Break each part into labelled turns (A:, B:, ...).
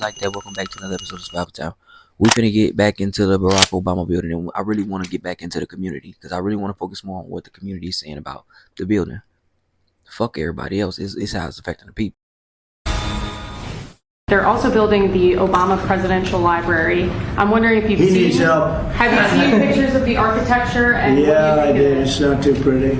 A: like that. Welcome back to another episode of Survival Town. We finna get back into the Barack Obama building, and I really want to get back into the community because I really want to focus more on what the community is saying about the building. Fuck everybody else. It's how it's affecting the people.
B: They're also building the Obama Presidential Library. I'm wondering if you've seen.
C: Needs help.
B: Have you seen pictures of the architecture? And
C: Yeah, I did. It's not too pretty.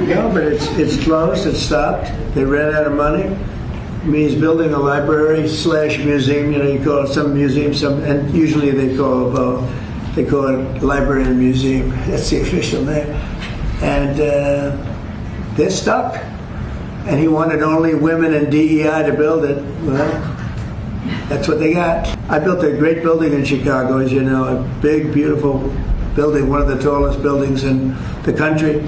C: No, but it's closed. It's stopped. They ran out of money. I mean, he's building a library / museum. You know, you call it some museum, and usually they call it library and museum. That's the official name. And they're stuck. And he wanted only women and DEI to build it. Well, that's what they got. I built a great building in Chicago, as you know, a big, beautiful building, one of the tallest buildings in the country.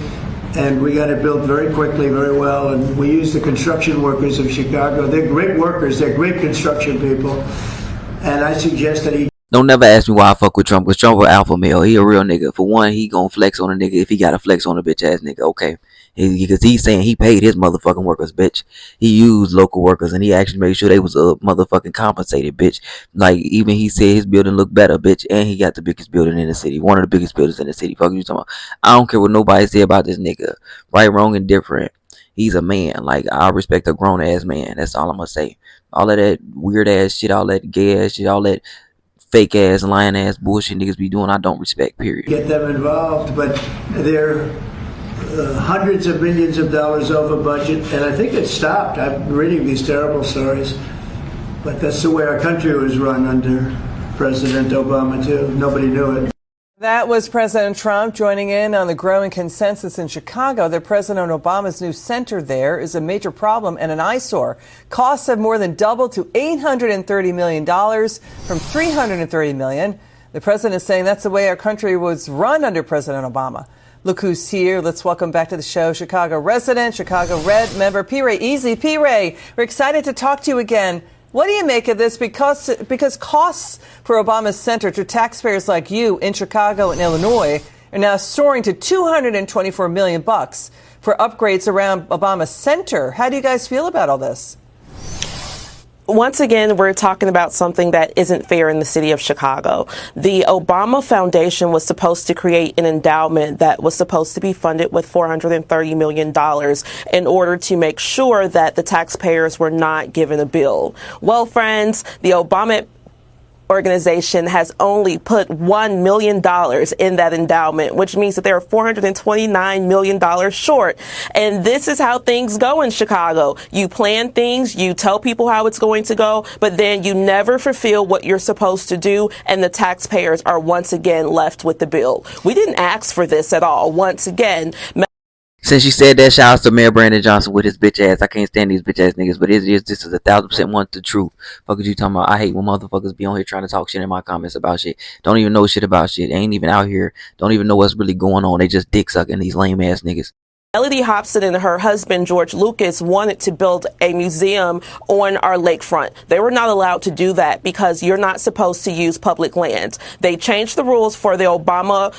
C: And we got it built very quickly, very well. And we used the construction workers of Chicago. They're great workers. They're great construction people. And I suggest that he...
A: Don't never ask me why I fuck with Trump, because Trump an alpha male. He a real nigga. For one, he gonna flex on a nigga if he gotta flex on a bitch ass nigga. Okay. Because he's saying he paid his motherfucking workers, bitch. He used local workers and he actually made sure they was motherfucking compensated, bitch. Like, even he said his building looked better, bitch. And he got the biggest building in the city. One of the biggest buildings in the city. Fuck you talking about. I don't care what nobody say about this nigga. Right, wrong, and different. He's a man. Like, I respect a grown ass man. That's all I'm gonna say. All of that weird ass shit, all that gay ass shit, all that fake ass, lying ass bullshit niggas be doing, I don't respect, period.
C: Get them involved, but they're hundreds of millions of dollars over budget, and I think it stopped. I'm reading these terrible stories, but that's the way our country was run under President Obama, too. Nobody knew it.
D: That was President Trump joining in on the growing consensus in Chicago that President Obama's new center there is a major problem and an eyesore. Costs have more than doubled to $830 million from $330 million. The president is saying that's the way our country was run under President Obama. Look who's here. Let's welcome back to the show Chicago resident, Chicago Red member, P. Ray Easy. P. Ray, we're excited to talk to you again. What do you make of this? Because costs for Obama's center to taxpayers like you in Chicago and Illinois are now soaring to $224 million for upgrades around Obama's center. How do you guys feel about all this?
E: Once again, we're talking about something that isn't fair in the city of Chicago. The Obama Foundation was supposed to create an endowment that was supposed to be funded with $430 million in order to make sure that the taxpayers were not given a bill. Well, friends, the Obama organization has only put $1 million in that endowment, which means that they're $429 million short. And this is how things go in Chicago. You plan things, you tell people how it's going to go, but then you never fulfill what you're supposed to do, and the taxpayers are once again left with the bill. We didn't ask for this at all. Once again,
A: since she said that, shout out to Mayor Brandon Johnson with his bitch ass. I can't stand these bitch ass niggas, but this is 1,000% the truth. Fuck is you talking about? I hate when motherfuckers be on here trying to talk shit in my comments about shit. Don't even know shit about shit. Ain't even out here. Don't even know what's really going on. They just dick sucking, these lame ass niggas.
E: Melody Hobson and her husband, George Lucas, wanted to build a museum on our lakefront. They were not allowed to do that because you're not supposed to use public land. They changed the rules for the Obama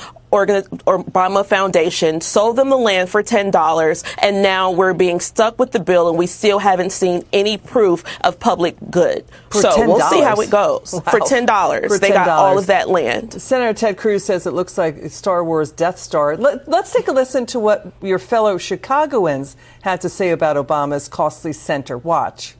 E: Foundation, sold them the land for $10, and now we're being stuck with the bill, and we still haven't seen any proof of public good. So $10. We'll see how it goes. Wow. For $10. They got all of that land.
D: Senator Ted Cruz says it looks like Star Wars Death Star. Let's take a listen to what your fellow Chicagoans had to say about Obama's costly center. Watch.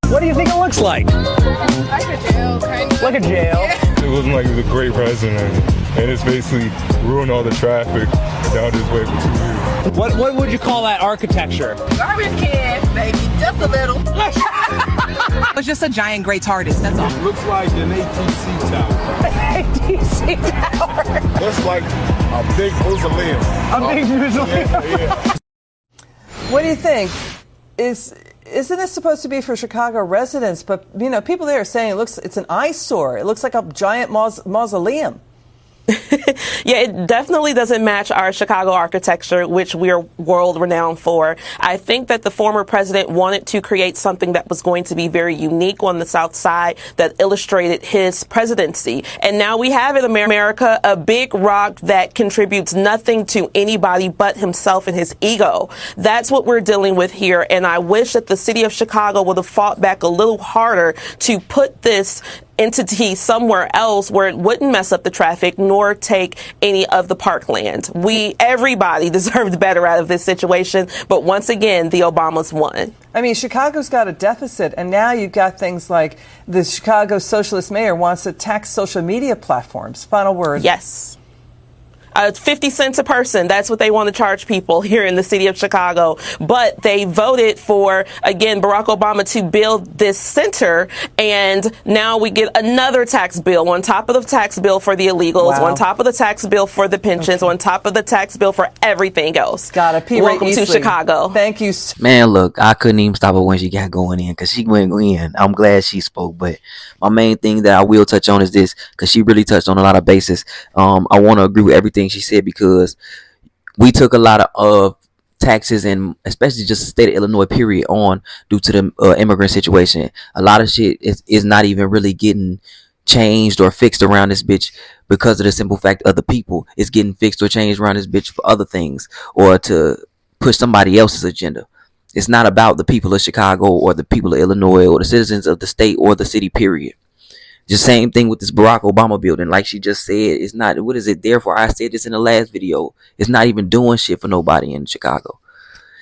F: What do you think it looks like?
G: Like a jail, kind of.
F: Like a jail?
G: Yeah.
H: It wasn't like it was a great president, and it's basically ruined all the traffic down this way for 2 years.
F: What would you call that architecture?
G: Garbage can, maybe, just a little.
I: It's just a giant great TARDIS, that's all.
H: It looks like an ATC tower.
I: ATC tower.
H: Looks like a big mausoleum.
F: A big mausoleum?
H: Yeah.
D: What do you think? Isn't this supposed to be for Chicago residents? But, you know, people there are saying it's an eyesore. It looks like a giant mausoleum.
E: Yeah, it definitely doesn't match our Chicago architecture, which we're world renowned for. I think that the former president wanted to create something that was going to be very unique on the South Side that illustrated his presidency. And now we have in America a big rock that contributes nothing to anybody but himself and his ego. That's what we're dealing with here. And I wish that the city of Chicago would have fought back a little harder to put this entity somewhere else where it wouldn't mess up the traffic nor take any of the parkland. Everybody deserved better out of this situation, but once again, the Obamas won.
D: I mean, Chicago's got a deficit, and now you've got things like the Chicago socialist mayor wants to tax social media platforms. Final word.
E: Yes. 50 cents a person. That's what they want to charge people here in the city of Chicago. But they voted for, again, Barack Obama to build this center. And now we get another tax bill on top of the tax bill for the illegals,
D: Wow.
E: on top of the tax bill for the pensions, on top of the tax bill for everything else.
D: Got it. P.
E: Welcome
D: Ray
E: to
D: Easley.
E: Chicago.
D: Thank you.
A: Man, look, I couldn't even stop her when she got going in because she went in. I'm glad she spoke, but my main thing that I will touch on is this because she really touched on a lot of bases. I want to agree with everything she said because we took a lot of taxes and especially just the state of Illinois period on due to the immigrant situation. A lot of shit is not even really getting changed or fixed around this bitch because of the simple fact of the people. It's getting fixed or changed around this bitch for other things or to push somebody else's agenda. It's not about the people of Chicago or the people of Illinois or the citizens of the state or the city period. Just same thing with this Barack Obama building. Like she just said, it's not, what is it there for? I said this in the last video. It's not even doing shit for nobody in Chicago.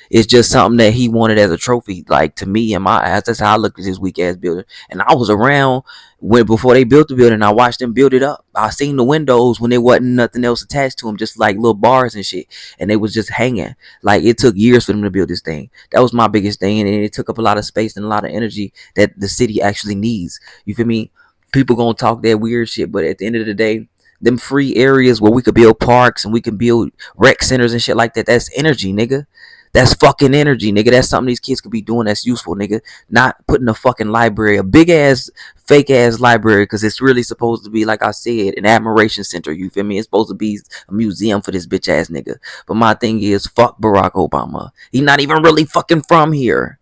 A: It's just something that he wanted as a trophy. Like, to me, in my eyes, that's how I look at this weak ass building. And I was around before they built the building. I watched them build it up. I seen the windows when there wasn't nothing else attached to them, just like little bars and shit. And they was just hanging. Like, it took years for them to build this thing. That was my biggest thing. And it took up a lot of space and a lot of energy that the city actually needs. You feel me? People gonna talk that weird shit, but at the end of the day, them free areas where we could build parks and we can build rec centers and shit like that, that's energy, nigga. That's fucking energy, nigga. That's something these kids could be doing that's useful, nigga. Not putting a fucking library, a big ass, fake ass library, because it's really supposed to be, like I said, an admiration center. You feel me? It's supposed to be a museum for this bitch ass nigga. But my thing is, fuck Barack Obama. He not even really fucking from here.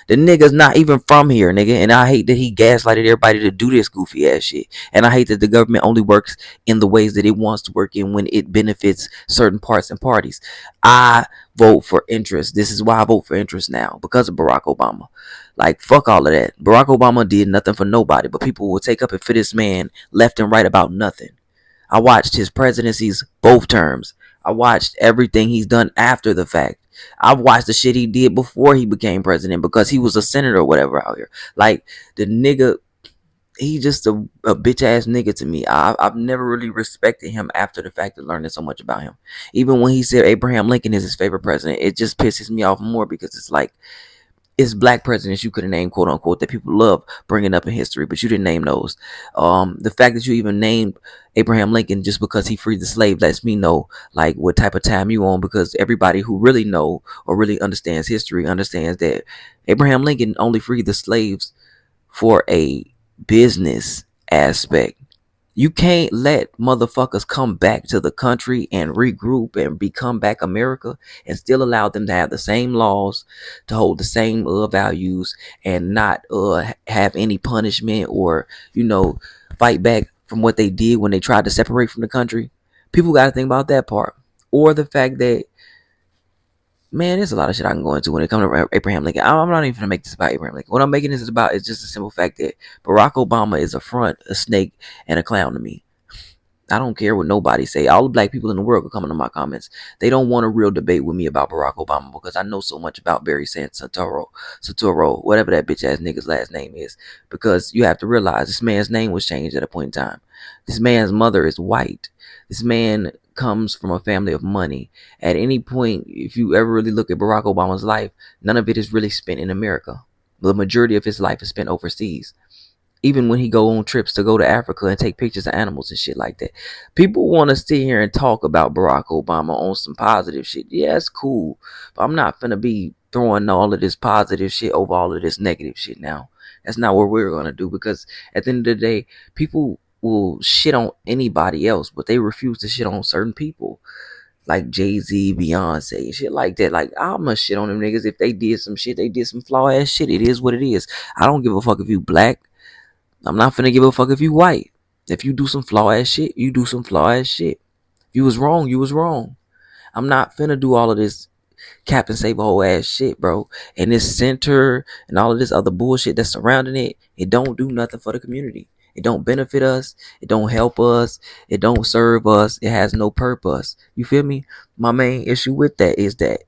A: The nigga's not even from here, nigga. And I hate that he gaslighted everybody to do this goofy ass shit. And I hate that the government only works in the ways that it wants to work in when it benefits certain parts and parties. I vote for interest. This is why I vote for interest now, because of Barack Obama. Like, fuck all of that. Barack Obama did nothing for nobody, but people will take up and for this man left and right about nothing. I watched his presidencies both terms. I watched everything he's done after the fact. I've watched the shit he did before he became president because he was a senator or whatever out here. Like, the nigga, he just a bitch ass nigga to me. I've never really respected him after the fact of learning so much about him. Even when he said Abraham Lincoln is his favorite president, it just pisses me off more because it's like, it's black presidents you could have named, quote unquote, that people love bringing up in history, but you didn't name those. The fact that you even named Abraham Lincoln just because he freed the slave lets me know like what type of time you on, because everybody who really know or really understands history understands that Abraham Lincoln only freed the slaves for a business aspect. You can't let motherfuckers come back to the country and regroup and become back America and still allow them to have the same laws, to hold the same values, and not have any punishment or, you know, fight back from what they did when they tried to separate from the country. People got to think about that part. Or the fact that, man, there's a lot of shit I can go into when it comes to Abraham Lincoln. I'm not even going to make this about Abraham Lincoln. What I'm making this about is just a simple fact that Barack Obama is a front, a snake, and a clown to me. I don't care what nobody say. All the black people in the world are coming to my comments. They don't want a real debate with me about Barack Obama because I know so much about Barry Santoro, whatever that bitch ass nigga's last name is. Because you have to realize this man's name was changed at a point in time. This man's mother is white. This man comes from a family of money. At any point, if you ever really look at Barack Obama's life, none of it is really spent in America. The majority of his life is spent overseas. Even when he go on trips to go to Africa and take pictures of animals and shit like that. People want to sit here and talk about Barack Obama on some positive shit. Yeah, it's cool. But I'm not finna be throwing all of this positive shit over all of this negative shit now. That's not what we're going to do, because at the end of the day, people will shit on anybody else, but they refuse to shit on certain people. Like Jay-Z, Beyonce, shit like that. Like, I'ma shit on them niggas if they did some shit. They did some flaw ass shit. It is what it is. I don't give a fuck if you black. I'm not finna give a fuck if you white. If you do some flaw ass shit, you do some flaw ass shit. If you was wrong, you was wrong. I'm not finna do all of this Captain Save-A-Hole ass shit, bro. And this center and all of this other bullshit that's surrounding it, it don't do nothing for the community. It don't benefit us. It don't help us. It don't serve us. It has no purpose. You feel me? My main issue with that is that,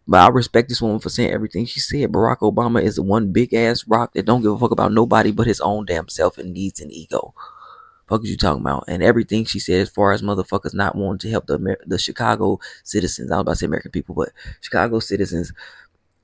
A: but I respect this woman for saying everything she said. Barack Obama is one big ass rock that don't give a fuck about nobody but his own damn self and needs and ego. Fuck is you talking about? And everything she said as far as motherfuckers not wanting to help the Chicago citizens. I was about to say American people, but Chicago citizens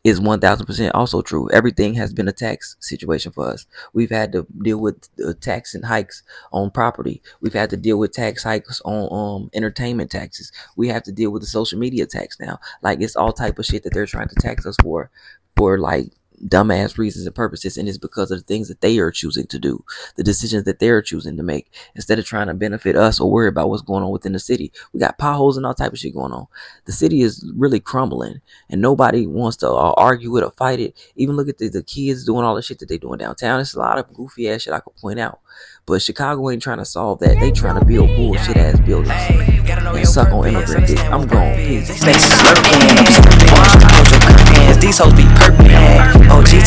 A: is 1000% also true. Everything has been a tax situation for us. We've had to deal with tax and hikes on property. We've had to deal with tax hikes on entertainment taxes. We have to deal with the social media tax now. Like, it's all type of shit that they're trying to tax us for like dumbass reasons and purposes, and it's because of the things that they are choosing to do, the decisions that they're choosing to make, instead of trying to benefit us or worry about what's going on within the city. We got potholes and all type of shit going on. The city is really crumbling, and nobody wants to argue it or fight it. Even look at the kids doing all the shit that they doing downtown. It's a lot of goofy ass shit I could point out, but Chicago ain't trying to solve that. They trying to build bullshit ass buildings and suck on immigrant dick. I'm gone. Peace.
J: These hoes be perping. OG